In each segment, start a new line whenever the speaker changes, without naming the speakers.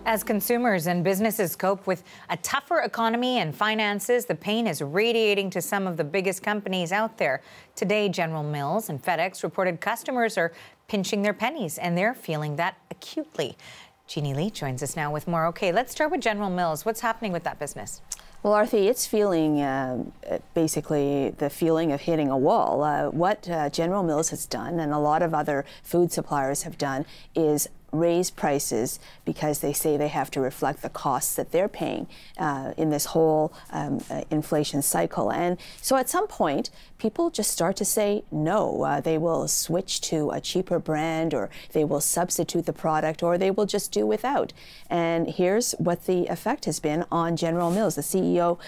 As consumers and businesses cope with a tougher economy and finances, the pain is radiating to some of the biggest companies out there. Today, General Mills and FedEx reported customers are pinching their pennies, and they're feeling that acutely. Jeannie Lee joins us now with more. Okay, let's start with General Mills. What's happening with that business?
Well, Arthi, it's feeling basically the feeling of hitting a wall. What General Mills has done, and a lot of other food suppliers have done, is raise prices because they say they have to reflect the costs that they're paying in this whole inflation cycle. And so at some point, people just start to say no. They will switch to a cheaper brand, or they will substitute the product, or they will just do without. And here's what the effect has been on General Mills. The CEO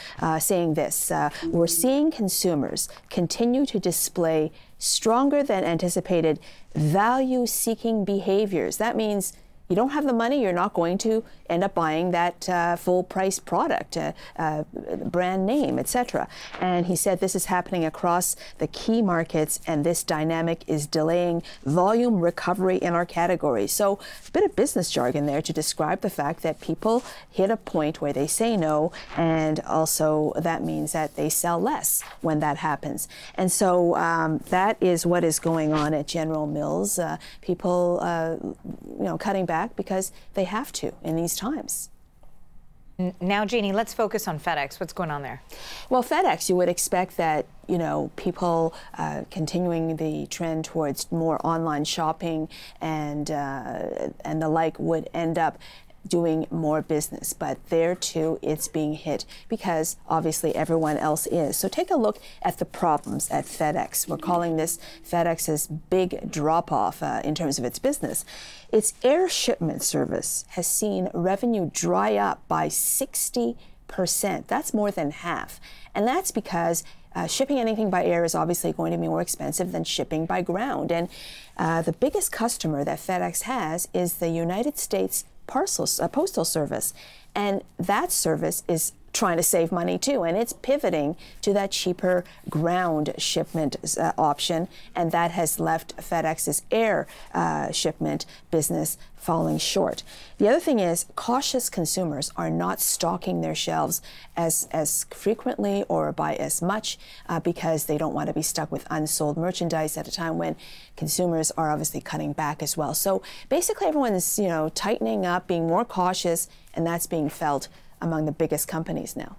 saying this: we're seeing consumers continue to display stronger than anticipated value-seeking behaviors. That means you don't have the money, you're not going to end up buying that full-price product, brand name, etc. And he said this is happening across the key markets, and this dynamic is delaying volume recovery in our category. So a bit of business jargon there to describe the fact that people hit a point where they say no, and also that means that they sell less when that happens. And so that is what is going on at General Mills. People, cutting back because they have to in these times.
Now, Jeannie, let's focus on FedEx. What's going on there?
Well, FedEx, you would expect that, people continuing the trend towards more online shopping and the like would end up doing more business, but there too it's being hit because obviously everyone else is. So take a look at the problems at FedEx. We're calling this FedEx's big drop-off in terms of its business. Its air shipment service has seen revenue dry up by 60%. That's more than half. And that's because shipping anything by air is obviously going to be more expensive than shipping by ground. And the biggest customer that FedEx has is the United States Postal Service, and that service is trying to save money too, and it's pivoting to that cheaper ground shipment option, and that has left FedEx's air shipment business falling short. The other thing is cautious consumers are not stocking their shelves as frequently or by as much because they don't want to be stuck with unsold merchandise at a time when consumers are obviously cutting back as well. So basically everyone is, tightening up, being more cautious, and that's being felt among the biggest companies now.